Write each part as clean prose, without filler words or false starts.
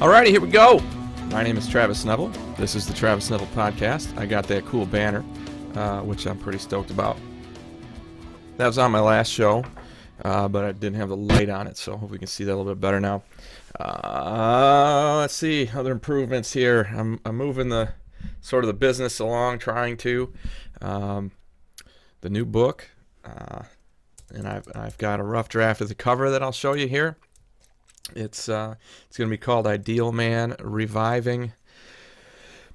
Alrighty, here we go. My name is Travis Neville. This is the Travis Neville Podcast. I got that cool banner, which I'm pretty stoked about. That was on my last show, but I didn't have the light on it, so I hope we can see that a little bit better now. Let's see, other improvements here. I'm moving the business along, trying to. The new book, and I've got a rough draft of the cover that I'll show you here. It's going to be called Ideal Man, Reviving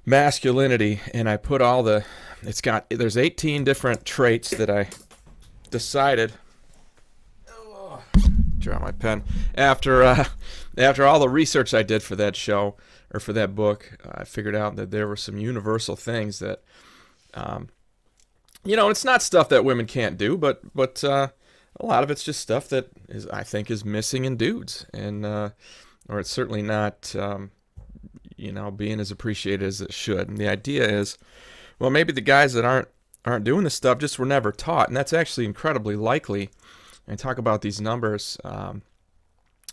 Masculinity, and I put there's 18 different traits that I decided, drop my pen, after all the research I did for that show, or for that book, I figured out that there were some universal things that, it's not stuff that women can't do, but a lot of it's just stuff that I think is missing in dudes, and or it's certainly not, being as appreciated as it should. And the idea is, well, maybe the guys that aren't doing this stuff just were never taught, and that's actually incredibly likely. And talk about these numbers.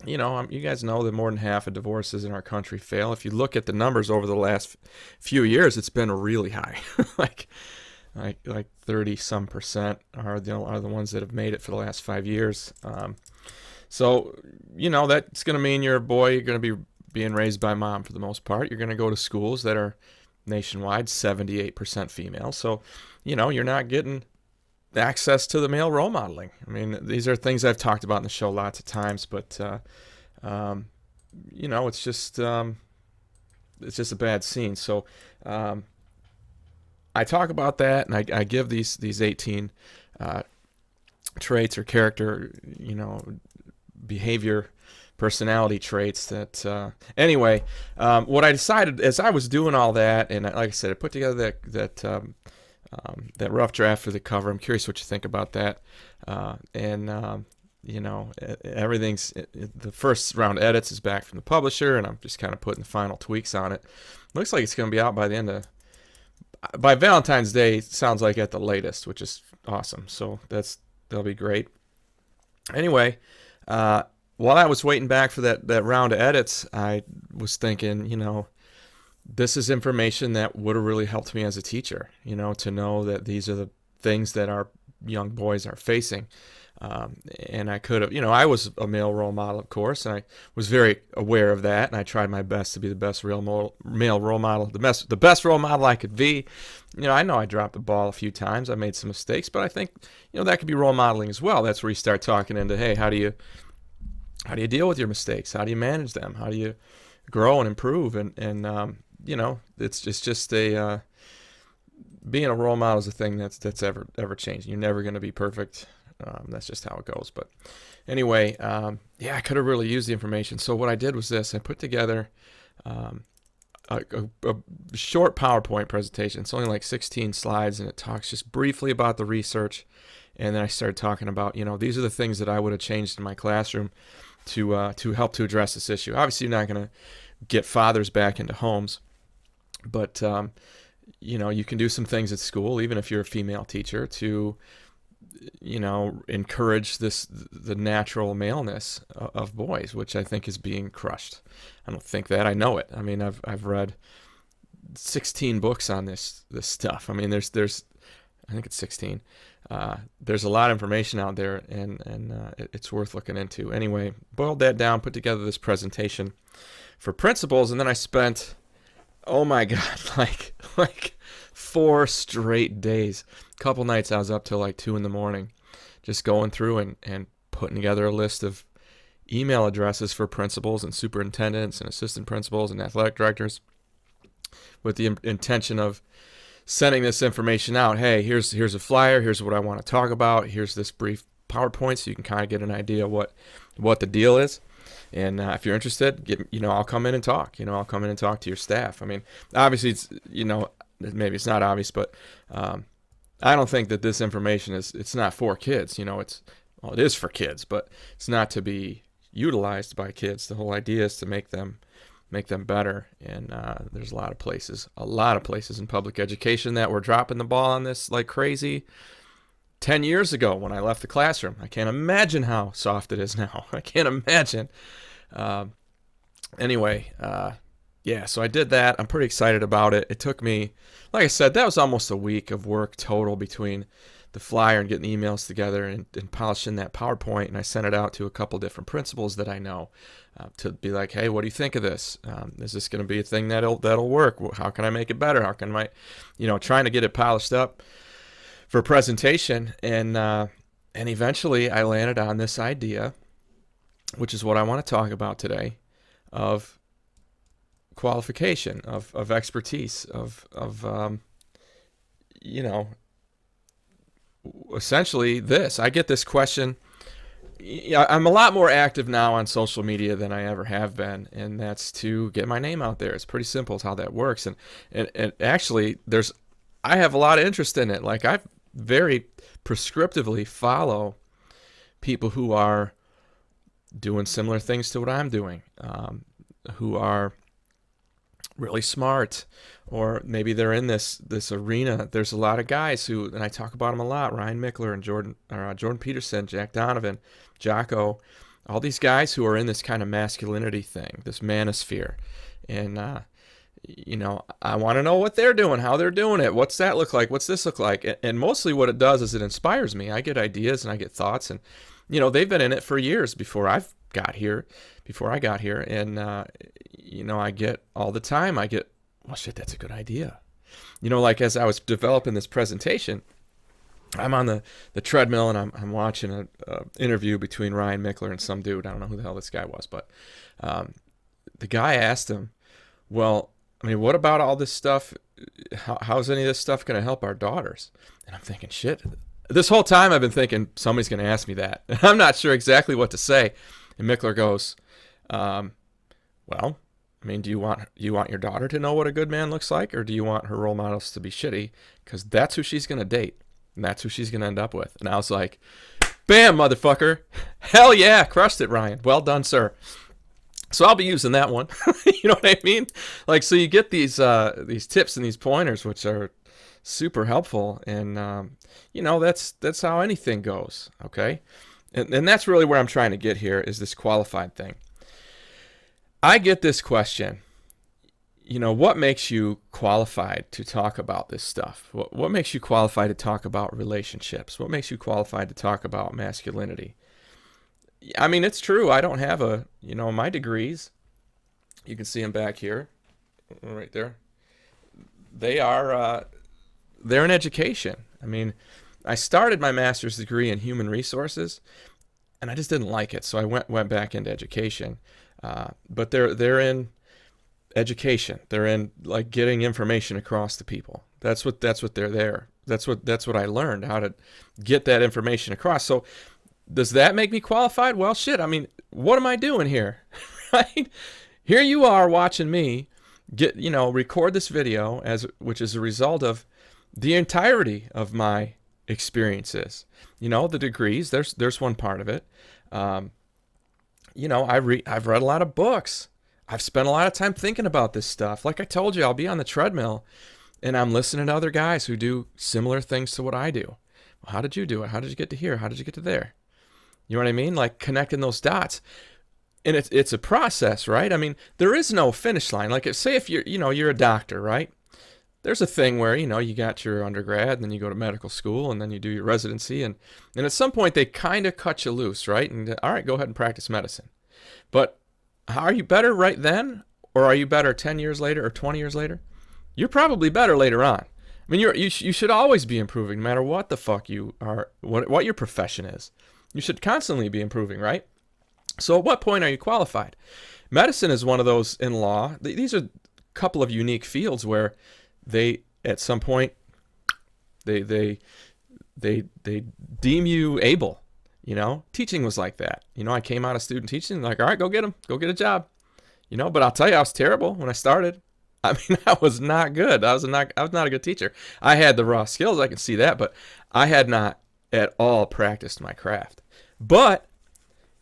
You guys know that more than half of divorces in our country fail. If you look at the numbers over the last few years, it's been really high, like 30-some% are the ones that have made it for the last 5 years. So that's going to mean you're a boy. You're going to be being raised by mom for the most part. You're going to go to schools that are nationwide 78% female. So you're not getting access to the male role modeling. I mean, these are things I've talked about in the show lots of times, but it's just a bad scene. So I talk about that, and I give these 18 traits or character, behavior, personality traits that, anyway, what I decided as I was doing all that, and like I said, I put together that rough draft for the cover. I'm curious what you think about that. Everything's, the first round edits is back from the publisher, and I'm just kind of putting the final tweaks on it. Looks like it's going to be out by Valentine's Day, sounds like at the latest, which is awesome. So that'll be great. Anyway, while I was waiting back for that round of edits, I was thinking, this is information that would have really helped me as a teacher, to know that these are the things that our young boys are facing. And I could have, I was a male role model, of course, and I was very aware of that, and I tried my best to be the best male role model, the best role model I could be. I know I dropped the ball a few times. I made some mistakes, but I think, that could be role modeling as well. That's where you start talking into, hey, how do you deal with your mistakes? How do you manage them? How do you grow and improve? And it's just being a role model is a thing that's ever changing. You're never going to be perfect. That's just how it goes. But anyway, I could have really used the information. So what I did was this. I put together a short PowerPoint presentation. It's only like 16 slides, and it talks just briefly about the research. And then I started talking about, these are the things that I would have changed in my classroom to help to address this issue. Obviously, you're not going to get fathers back into homes, but you can do some things at school, even if you're a female teacher, to encourage the natural maleness of boys, which I think is being crushed. I don't think that, I know it. I mean, I've read 16 books on this stuff. I mean, there's I think it's 16. There's a lot of information out there, and it's worth looking into. Anyway, boiled that down, put together this presentation for principals, and then I spent, oh my God, like 4 straight days. A couple nights I was up till like 2 a.m, just going through and putting together a list of email addresses for principals and superintendents and assistant principals and athletic directors, with the intention of sending this information out. Hey, here's a flyer. Here's what I want to talk about. Here's this brief PowerPoint, so you can kind of get an idea what the deal is. And if you're interested, I'll come in and talk. I'll come in and talk to your staff. I mean, obviously, it's maybe it's not obvious, but I don't think that this information it's not for kids. It is for kids, but it's not to be utilized by kids. The whole idea is to make them better. And there's a lot of places in public education that were dropping the ball on this like crazy. 10 years ago when I left the classroom, I can't imagine how soft it is now. I can't imagine. Anyway, yeah, so I did that. I'm pretty excited about it. It took me, like I said, that was almost a week of work total between the flyer and getting the emails together and polishing that PowerPoint. And I sent it out to a couple different principals that I know to be like, hey, what do you think of this? Is this going to be a thing that'll work? How can I make it better? How can I, trying to get it polished up for presentation. And eventually I landed on this idea, which is what I want to talk about today, of qualification, of expertise, of essentially this. I get this question. I'm a lot more active now on social media than I ever have been, and that's to get my name out there. It's pretty simple as how that works. And actually, I have a lot of interest in it. Like, I very prescriptively follow people who are doing similar things to what I'm doing, who are really smart, or maybe they're in this arena. There's a lot of guys who, and I talk about them a lot, Ryan Michler and Jordan Peterson, Jack Donovan, Jocko, all these guys who are in this kind of masculinity thing, this manosphere. And, I want to know what they're doing, how they're doing it. What's that look like? What's this look like? And mostly what it does is it inspires me. I get ideas and I get thoughts, and, they've been in it for years before I got here. And, I get all the time, well, shit, that's a good idea. Like as I was developing this presentation, I'm on the treadmill and I'm watching an interview between Ryan Michler and some dude. I don't know who the hell this guy was, but the guy asked him, well, I mean, what about all this stuff? How's any of this stuff going to help our daughters? And I'm thinking, shit. This whole time I've been thinking somebody's going to ask me that. I'm not sure exactly what to say. And Michler goes, well, I mean, do you want your daughter to know what a good man looks like, or do you want her role models to be shitty? Because that's who she's going to date, and that's who she's going to end up with. And I was like, bam, motherfucker. Hell yeah, crushed it, Ryan. Well done, sir. So I'll be using that one. You know what I mean? Like, so you get these tips and these pointers, which are super helpful. And, that's how anything goes, okay? And that's really where I'm trying to get here, is this qualified thing. I get this question, what makes you qualified to talk about this stuff? What makes you qualified to talk about relationships? What makes you qualified to talk about masculinity? I mean, it's true. I don't have my degrees. You can see them back here, right there. They're in education. I mean, I started my master's degree in human resources, and I just didn't like it, so I went back into education. But they're in education. They're in like getting information across to people. That's what they're there. That's what I learned, how to get that information across. So does that make me qualified? Well, shit. I mean, what am I doing here? Right? Here you are watching me record this video, which is a result of the entirety of my experiences. The degrees, there's one part of it. I've read a lot of books. I've spent a lot of time thinking about this stuff. Like I told you, I'll be on the treadmill and I'm listening to other guys who do similar things to what I do. Well, how did you do it? How did you get to here? How did you get to there? You know what I mean? Like connecting those dots. And it's a process, right? I mean, there is no finish line. Like say if you're a doctor, right? There's a thing where, you got your undergrad and then you go to medical school and then you do your residency. And at some point they kind of cut you loose, right? And all right, go ahead and practice medicine. But are you better right then? Or are you better 10 years later or 20 years later? You're probably better later on. I mean, you should always be improving no matter what the fuck you are, what your profession is. You should constantly be improving, right? So at what point are you qualified? Medicine is one of those in law. These are a couple of unique fields where they at some point they deem you able. Teaching was like that. I came out of student teaching, like, all right, go get a job. But I'll tell you, I was terrible when I started. I mean, I was not good. I was not a good teacher. I had the raw skills, I can see that, but I had not at all practiced my craft. But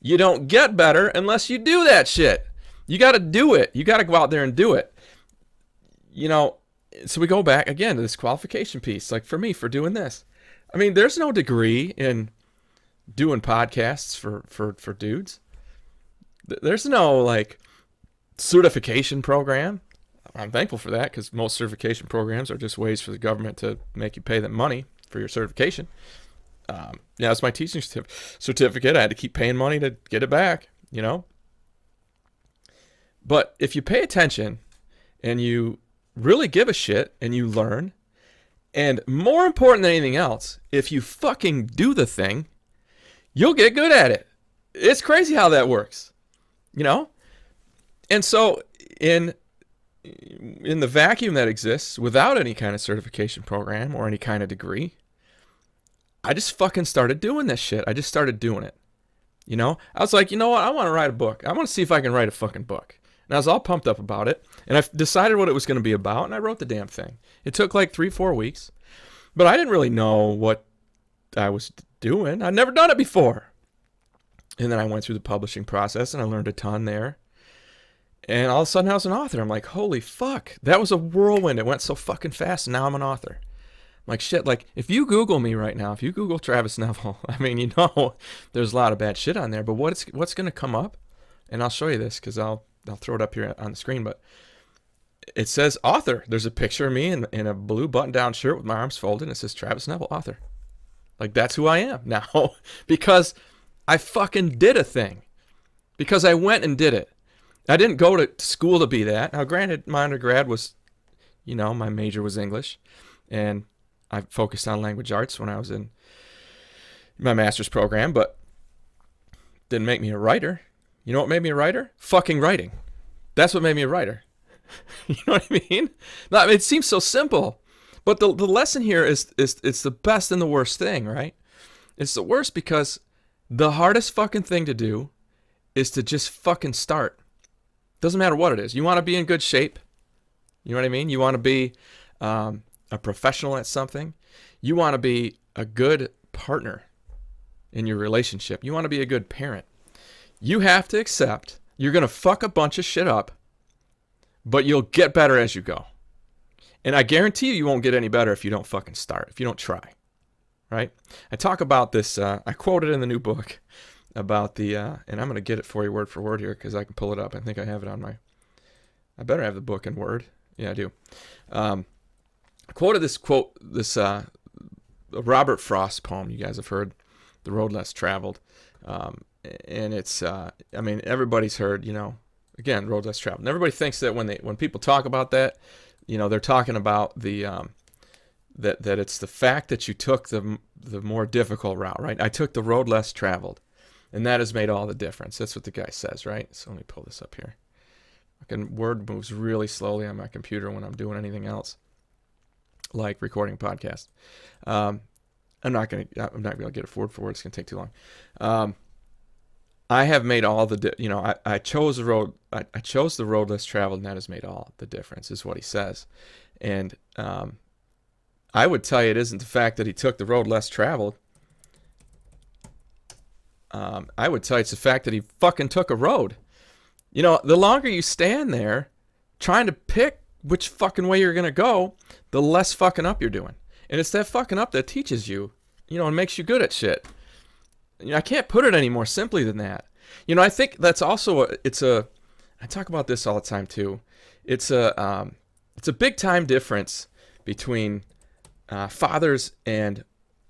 you don't get better unless you do that shit. You got to do it. You got to go out there and do it. So we go back again to this qualification piece. Like for me, for doing this, I mean, there's no degree in doing podcasts for dudes. There's no like certification program. I'm thankful for that because most certification programs are just ways for the government to make you pay them money for your certification. Yeah, it's my teaching certificate. I had to keep paying money to get it back, you know. But if you pay attention and you really give a shit and you learn, and more important than anything else, if you fucking do the thing, you'll get good at it. It's crazy how that works, you know? And so in the vacuum that exists without any kind of certification program or any kind of degree, I just fucking started doing this shit. I just started doing it. You know? I was like, you know what? I want to write a book. I want to see if I can write a fucking book. And I was all pumped up about it. And I decided what it was going to be about, and I wrote the damn thing. It took like 3-4 weeks. But I didn't really know what I was doing. I'd never done it before. And then I went through the publishing process, and I learned a ton there. And all of a sudden, I was an author. I'm like, holy fuck. That was a whirlwind. It went so fucking fast, and now I'm an author. I'm like, shit, like, if you Google me right now, if you Google Travis Neville, I mean, you know, there's a lot of bad shit on there. But what's going to come up, and I'll show you this because I'll throw it up here on the screen, but it says author. There's a picture of me in a blue button-down shirt with my arms folded, and it says Travis Neville, author. Like, that's who I am now because I fucking did a thing. Because I went and did it. I didn't go to school to be that. Now, granted, my undergrad was, you know, my major was English, and I focused on language arts when I was in my master's program, but didn't make me a writer. You know what made me a writer? Fucking writing. That's what made me a writer. You know what I mean? Now, it seems so simple, but the lesson here is it's the best and the worst thing, right? It's the worst because the hardest fucking thing to do is to just fucking start. Doesn't matter what it is. You want to be in good shape. You know what I mean? You want to be a professional at something. You want to be a good partner in your relationship. You want to be a good parent. You have to accept you're going to fuck a bunch of shit up, but you'll get better as you go. And I guarantee you won't get any better if you don't fucking start, if you don't try, right? I talk about this, I quoted in the new book about the, and I'm going to get it for you word for word here because I can pull it up. I think I have it on my, I better have the book in Word. Yeah, I do. I quoted this quote, this Robert Frost poem you guys have heard, The Road Less Traveled. And it's, I mean, everybody's heard, you know, again, Road Less Traveled. And everybody thinks that when people talk about that, you know, they're talking about the, that it's the fact that you took the more difficult route, right? I took the road less traveled, and that has made all the difference. That's what the guy says, right? So let me pull this up here. Word moves really slowly on my computer when I'm doing anything else, like recording a podcast. I'm not gonna get it word for word. It's gonna take too long. I have made all the, you know, I chose the road. I chose the road less traveled, and that has made all the difference, is what he says. And I would tell you it isn't the fact that he took the road less traveled. I would tell you it's the fact that he fucking took a road. You know, the longer you stand there trying to pick which fucking way you're gonna go, the less fucking up you're doing. And it's that fucking up that teaches you, you know, and makes you good at shit. You know, I can't put it any more simply than that. You know, I think that's also I talk about this all the time too. It's a big time difference between fathers and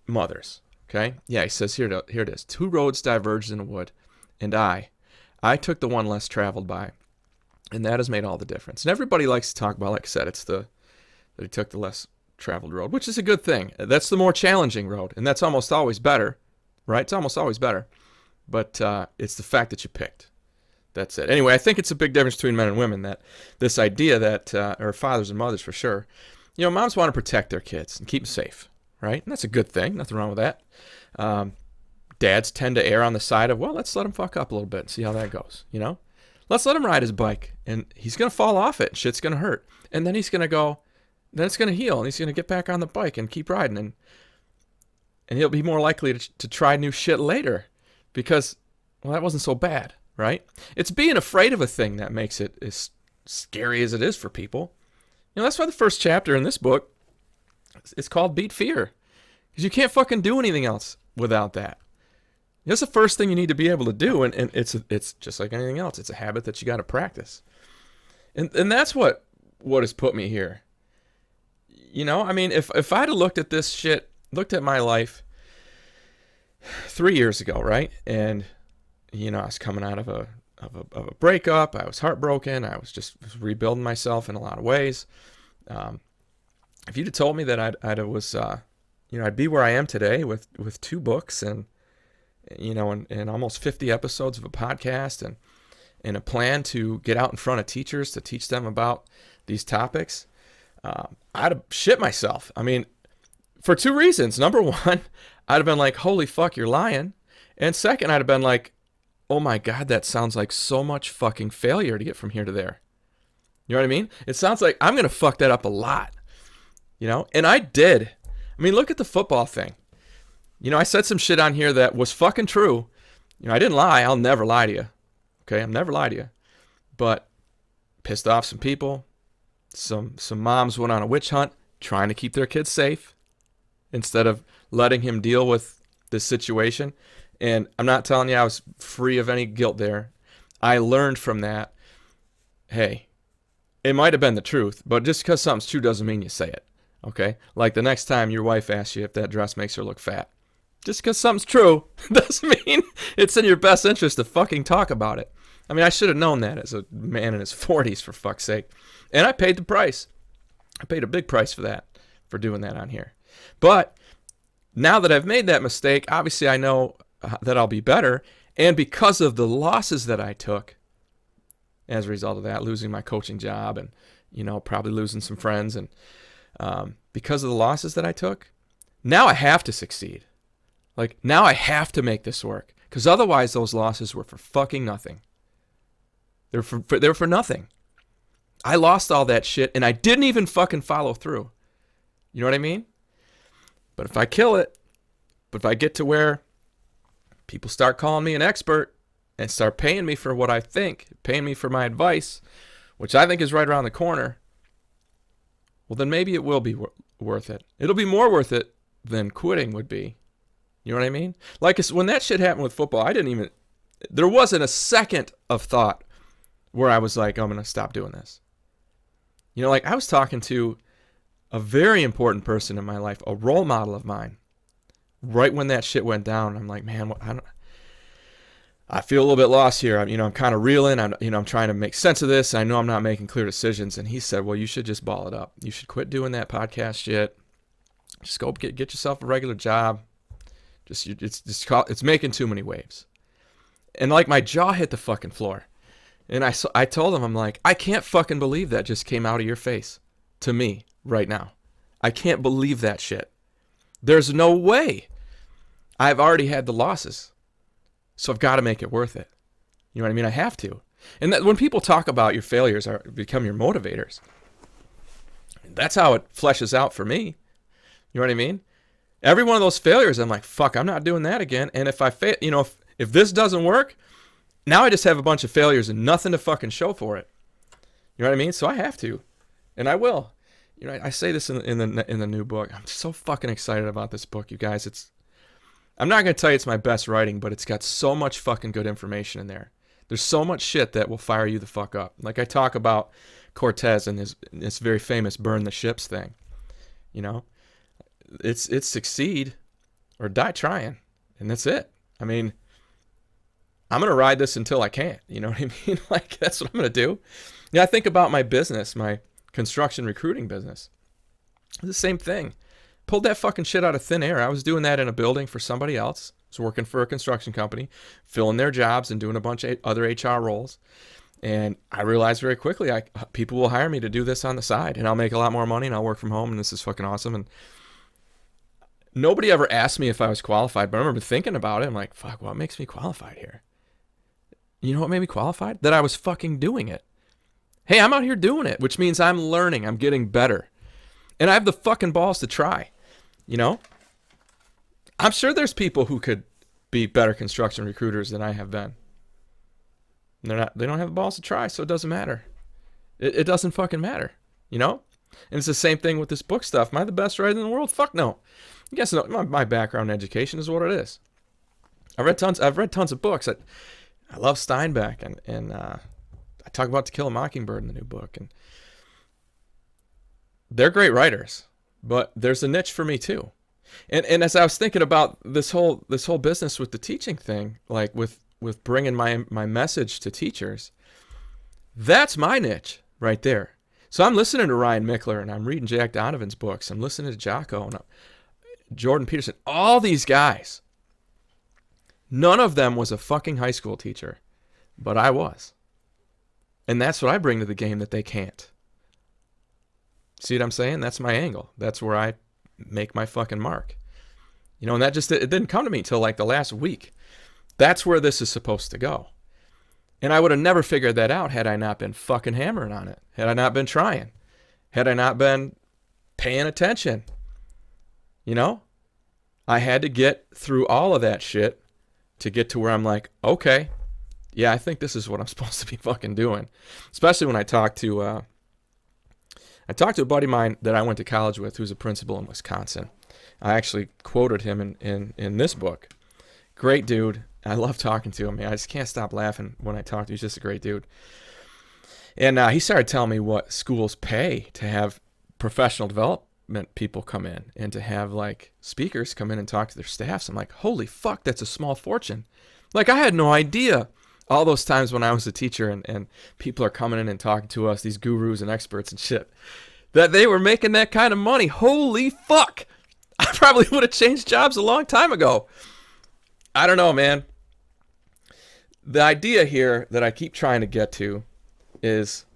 mothers. Okay? Yeah, he says here it is. 2 roads diverged in a wood, and I took the one less traveled by, and that has made all the difference. And everybody likes to talk about, like I said, it's that he took the less traveled road, which is a good thing. That's the more challenging road, and that's almost always better. Right? It's almost always better. But it's the fact that you picked. That's it. Anyway, I think it's a big difference between men and women, that this idea that, or fathers and mothers for sure, you know, moms want to protect their kids and keep them safe, right? And that's a good thing. Nothing wrong with that. Dads tend to err on the side of, well, let's let him fuck up a little bit and see how that goes, you know? Let's let him ride his bike, and he's going to fall off it, and shit's going to hurt. And then he's going to go, then it's going to heal, and he's going to get back on the bike and keep riding, and he'll be more likely to try new shit later because, well, that wasn't so bad, right? It's being afraid of a thing that makes it as scary as it is for people. You know, that's why the first chapter in this book is called Beat Fear, because you can't fucking do anything else without that. That's the first thing you need to be able to do, and it's just like anything else. It's a habit that you got to practice. And that's what has put me here. You know, I mean, if I'd have looked at this shit, looked at my life 3 years ago, right? And, you know, I was coming out of a breakup. I was heartbroken. I was just rebuilding myself in a lot of ways. If you'd have told me that I'd be where I am today with 2 books and, you know, and almost 50 episodes of a podcast and a plan to get out in front of teachers to teach them about these topics, I'd have shit myself. I mean, for 2 reasons. Number one, I'd have been like, holy fuck, you're lying. And second, I'd have been like, oh my God, that sounds like so much fucking failure to get from here to there. You know what I mean? It sounds like I'm going to fuck that up a lot. You know? And I did. I mean, look at the football thing. You know, I said some shit on here that was fucking true. You know, I didn't lie. I'll never lie to you. Okay? I'll never lie to you. But pissed off some people. Some moms went on a witch hunt trying to keep their kids safe instead of letting him deal with this situation. And I'm not telling you I was free of any guilt there. I learned from that, hey, it might have been the truth, but just because something's true doesn't mean you say it, okay? Like the next time your wife asks you if that dress makes her look fat. Just because something's true doesn't mean it's in your best interest to fucking talk about it. I mean, I should have known that as a man in his 40s, for fuck's sake. And I paid the price. I paid a big price for that, for doing that on here. But now that I've made that mistake, obviously I know that I'll be better. And because of the losses that I took as a result of that, losing my coaching job and, you know, probably losing some friends, and because of the losses that I took, now I have to succeed. Like, now I have to make this work, because otherwise those losses were for fucking nothing. They're for nothing. I lost all that shit and I didn't even fucking follow through. You know what I mean? But if I kill it, but if I get to where people start calling me an expert and start paying me for what I think, paying me for my advice, which I think is right around the corner, well, then maybe it will be worth it. It'll be more worth it than quitting would be. You know what I mean? Like, when that shit happened with football, there wasn't a second of thought where I was like, I'm going to stop doing this. You know, like, I was talking to a very important person in my life, a role model of mine, right when that shit went down. I'm like, man, I feel a little bit lost here. I'm kind of reeling. I'm trying to make sense of this. I know I'm not making clear decisions. And he said, well, you should just ball it up. You should quit doing that podcast shit. Just go get yourself a regular job. It's making too many waves. And like, my jaw hit the fucking floor. And I told him, I'm like, I can't fucking believe that just came out of your face to me right now. I can't believe that shit. There's no way. I've already had the losses. So I've got to make it worth it. You know what I mean? I have to. And that, when people talk about your failures become your motivators, that's how it fleshes out for me. You know what I mean? Every one of those failures, I'm like, fuck, I'm not doing that again. And if I fail, if this doesn't work, now I just have a bunch of failures and nothing to fucking show for it. You know what I mean? So I have to, and I will. You know, I say this in the new book. I'm so fucking excited about this book, you guys. I'm not going to tell you it's my best writing, but it's got so much fucking good information in there. There's so much shit that will fire you the fuck up. Like, I talk about Cortez and his very famous burn the ships thing. You know, it's succeed or die trying, and that's it. I mean, I'm going to ride this until I can't. You know what I mean? Like, that's what I'm going to do. Yeah, I think about my business, my construction recruiting business. It's the same thing. Pulled that fucking shit out of thin air. I was doing that in a building for somebody else. I was working for a construction company, filling their jobs and doing a bunch of other HR roles. And I realized very quickly, people will hire me to do this on the side, and I'll make a lot more money, and I'll work from home, and this is fucking awesome. And nobody ever asked me if I was qualified, but I remember thinking about it. I'm like, fuck, what makes me qualified here? You know what made me qualified? That I was fucking doing it. Hey, I'm out here doing it, which means I'm learning. I'm getting better. And I have the fucking balls to try. You know? I'm sure there's people who could be better construction recruiters than I have been. They don't have the balls to try, so it doesn't matter. It doesn't fucking matter. You know? And it's the same thing with this book stuff. Am I the best writer in the world? Fuck no. You guys know my background in education is what it is. I've read tons of books. I love Steinbeck, and I talk about To Kill a Mockingbird in the new book, and they're great writers, but there's a niche for me too. And as I was thinking about this whole business with the teaching thing, like with bringing my message to teachers, that's my niche right there. So I'm listening to Ryan Michler, and I'm reading Jack Donovan's books. I'm listening to Jocko and Jordan Peterson, all these guys. None of them was a fucking high school teacher, but I was. And that's what I bring to the game that they can't. See what I'm saying? That's my angle. That's where I make my fucking mark. You know, and that just, it didn't come to me until like the last week. That's where this is supposed to go. And I would have never figured that out had I not been fucking hammering on it. Had I not been trying. Had I not been paying attention. You know? I had to get through all of that shit to get to where I'm like, okay, yeah, I think this is what I'm supposed to be fucking doing. Especially when I talked to a buddy of mine that I went to college with who's a principal in Wisconsin. I actually quoted him in this book. Great dude. I love talking to him. I just can't stop laughing when I talk to him. He's just a great dude. And he started telling me what schools pay to have professional development people come in and to have like speakers come in and talk to their staffs. I'm like, holy fuck, that's a small fortune. Like, I had no idea all those times when I was a teacher and people are coming in and talking to us, these gurus and experts and shit, that they were making that kind of money. Holy fuck. I probably would have changed jobs a long time ago. I don't know, man. The idea here that I keep trying to get to is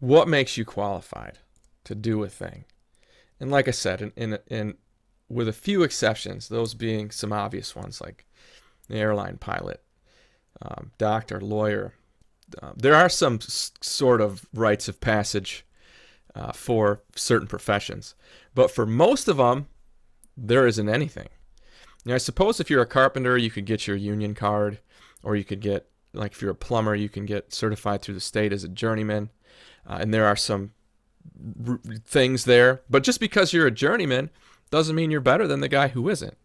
what makes you qualified to do a thing. And like I said, in with a few exceptions, those being some obvious ones like the airline pilot, doctor, lawyer, there are some sort of rites of passage for certain professions. But for most of them, there isn't anything. You know, I suppose if you're a carpenter, you could get your union card, or you could get, like if you're a plumber, you can get certified through the state as a journeyman. And there are some things there. But just because you're a journeyman doesn't mean you're better than the guy who isn't.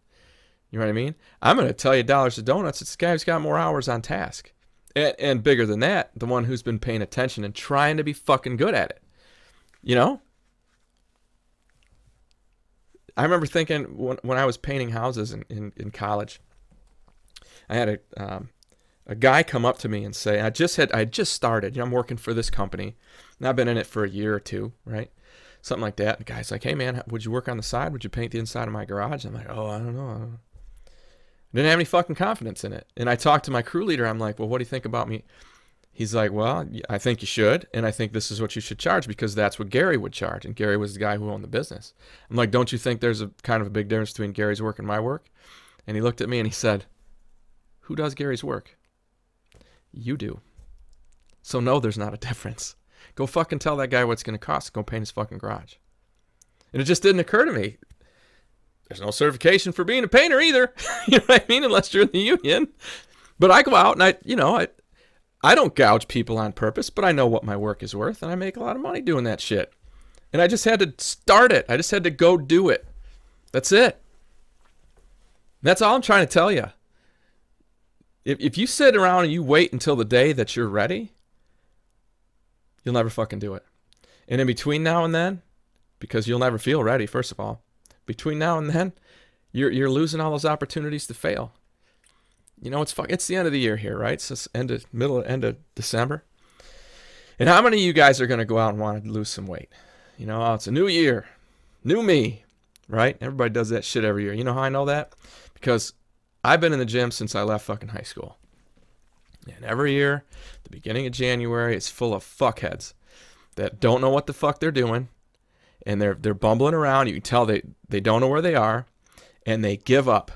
You know what I mean? I'm going to tell you dollars to donuts, it's the guy who's got more hours on task. And bigger than that, the one who's been paying attention and trying to be fucking good at it. You know? I remember thinking when I was painting houses in college, I had a guy come up to me and say, I just started. You know, I'm working for this company, and I've been in it for a year or two, right? Something like that. And the guy's like, hey, man, would you work on the side? Would you paint the inside of my garage? I'm like, oh, I don't know. I didn't have any fucking confidence in it. And I talked to my crew leader. I'm like, well, what do you think about me? He's like, well, I think you should, and I think this is what you should charge because that's what Gary would charge, and Gary was the guy who owned the business. I'm like, don't you think there's a kind of a big difference between Gary's work and my work? And he looked at me and he said, who does Gary's work? You do. So no, there's not a difference. Go fucking tell that guy what it's going to cost to go paint his fucking garage. And it just didn't occur to me. There's no certification for being a painter either. You know what I mean? Unless you're in the union. But I go out and I don't gouge people on purpose, but I know what my work is worth, and I make a lot of money doing that shit. And I just had to start it. I just had to go do it. That's it. That's all I'm trying to tell you. If you sit around and you wait until the day that you're ready, you'll never fucking do it. And in between now and then, because you'll never feel ready, first of all, between now and then, you're losing all those opportunities to fail. You know, it's the end of the year here, right? So it's end of December. And how many of you guys are going to go out and want to lose some weight? You know, it's a new year, new me, right? Everybody does that shit every year. You know how I know that? Because I've been in the gym since I left fucking high school. And every year, the beginning of January, it's full of fuckheads that don't know what the fuck they're doing. And they're bumbling around. You can tell they don't know where they are. And they give up.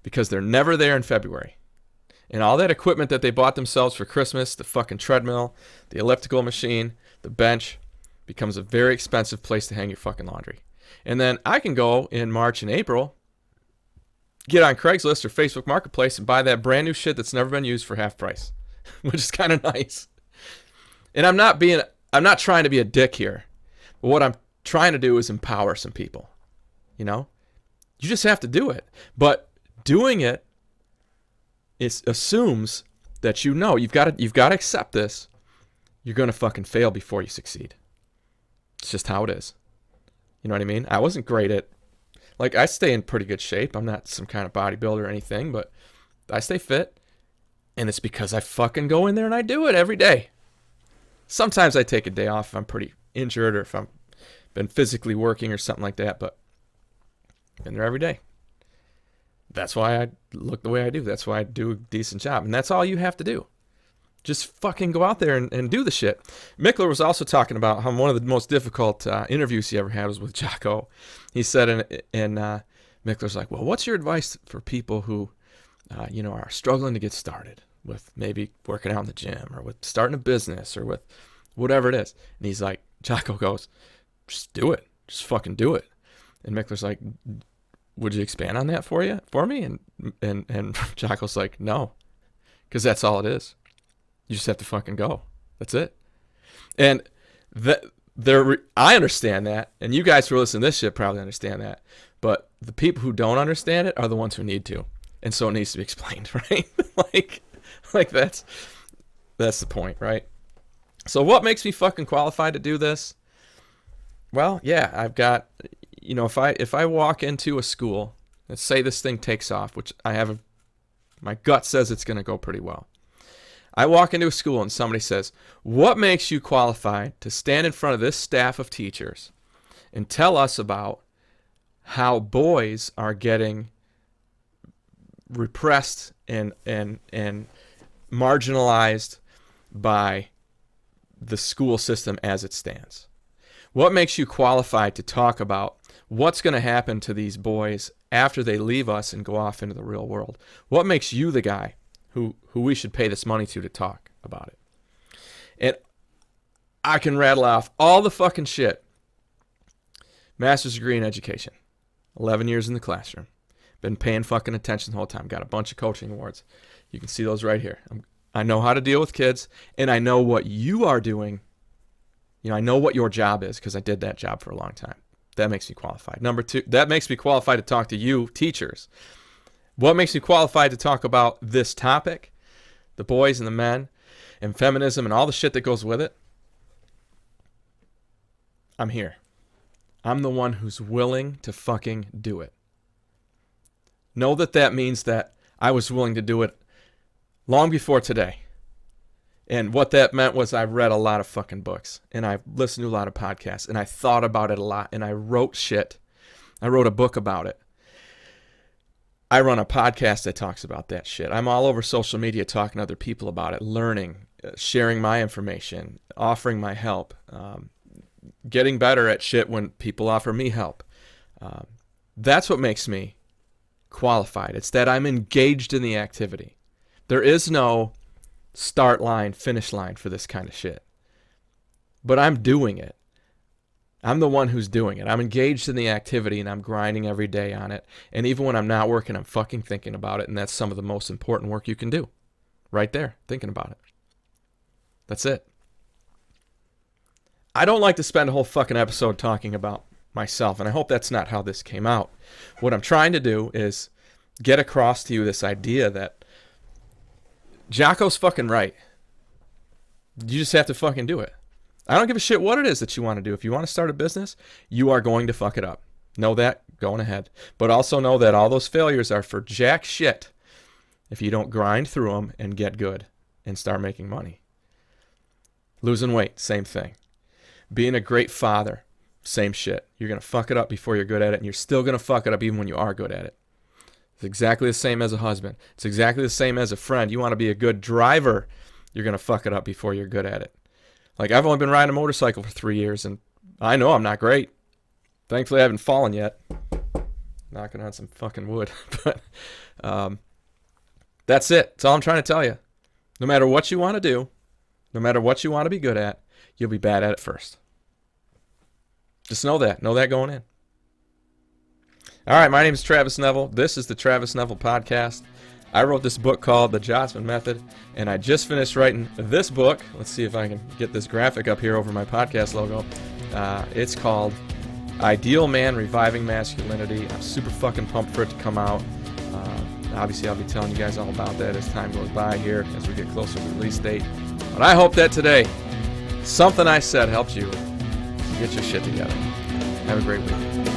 Because they're never there in February. And all that equipment that they bought themselves for Christmas, the fucking treadmill, the elliptical machine, the bench, becomes a very expensive place to hang your fucking laundry. And then I can go in March and April, get on Craigslist or Facebook Marketplace and buy that brand new shit that's never been used for half price, which is kind of nice. And I'm not trying to be a dick here. But what I'm trying to do is empower some people. You know? You just have to do it. But doing it assumes that you know you've got to accept this. you're going to fucking fail before you succeed. It's just how it is. You know what I mean? I wasn't great at, like, I stay in pretty good shape. I'm not some kind of bodybuilder or anything, but I stay fit. And it's because I fucking go in there and I do it every day. Sometimes I take a day off if I'm pretty injured or if I've been physically working or something like that, but I'm in there every day. That's why I look the way I do. That's why I do a decent job. And that's all you have to do. Just fucking go out there and do the shit. Michler was also talking about how one of the most difficult interviews he ever had was with Jocko. He said, and Michler's like, well, what's your advice for people who, are struggling to get started with maybe working out in the gym or with starting a business or with whatever it is? And he's like, Jocko goes, just do it. Just fucking do it. And Michler's like, would you expand on that for me? And Jocko's like, no, because that's all it is. You just have to fucking go. That's it. And I understand that, and you guys who are listening to this shit probably understand that. But the people who don't understand it are the ones who need to, and so it needs to be explained, right? like that's the point, right? So what makes me fucking qualified to do this? Well, yeah, I've got, if I walk into a school, let's say this thing takes off, which my gut says it's going to go pretty well. I walk into a school and somebody says, what makes you qualified to stand in front of this staff of teachers and tell us about how boys are getting repressed and marginalized by the school system as it stands? What makes you qualified to talk about what's going to happen to these boys after they leave us and go off into the real world? What makes you the guy who we should pay this money to talk about it? And I can rattle off all the fucking shit. Master's degree in education. 11 years in the classroom. Been paying fucking attention the whole time. Got a bunch of coaching awards. You can see those right here. I know how to deal with kids, and I know what you are doing. I know what your job is because I did that job for a long time. That makes me qualified. Number two, that makes me qualified to talk to you, teachers. What makes me qualified to talk about this topic, the boys and the men, and feminism and all the shit that goes with it? I'm here. I'm the one who's willing to fucking do it. Know that means that I was willing to do it long before today. And what that meant was I read a lot of fucking books, and I listened to a lot of podcasts, and I thought about it a lot, and I wrote shit. I wrote a book about it. I run a podcast that talks about that shit. I'm all over social media talking to other people about it, learning, sharing my information, offering my help, getting better at shit when people offer me help. That's what makes me qualified. It's that I'm engaged in the activity. There is no start line, finish line for this kind of shit. But I'm doing it. I'm the one who's doing it. I'm engaged in the activity and I'm grinding every day on it. And even when I'm not working, I'm fucking thinking about it. And that's some of the most important work you can do. Right there, thinking about it. That's it. I don't like to spend a whole fucking episode talking about myself, and I hope that's not how this came out. What I'm trying to do is get across to you this idea that Jocko's fucking right. You just have to fucking do it. I don't give a shit what it is that you want to do. If you want to start a business, you are going to fuck it up. Know that going ahead. But also know that all those failures are for jack shit if you don't grind through them and get good and start making money. Losing weight, same thing. Being a great father, same shit. You're going to fuck it up before you're good at it, and you're still going to fuck it up even when you are good at it. It's exactly the same as a husband. It's exactly the same as a friend. You want to be a good driver, you're going to fuck it up before you're good at it. Like, I've only been riding a motorcycle for 3 years, and I know I'm not great. Thankfully, I haven't fallen yet. Knocking on some fucking wood. But that's it. That's all I'm trying to tell you. No matter what you want to do, no matter what you want to be good at, you'll be bad at it first. Just know that. Know that going in. All right, my name is Travis Neville. This is the Travis Neville Podcast. I wrote this book called The Jossman Method, and I just finished writing this book. Let's see if I can get this graphic up here over my podcast logo. It's called Ideal Man Reviving Masculinity. I'm super fucking pumped for it to come out. Obviously, I'll be telling you guys all about that as time goes by here, as we get closer to the release date. But I hope that today something I said helped you get your shit together. Have a great week.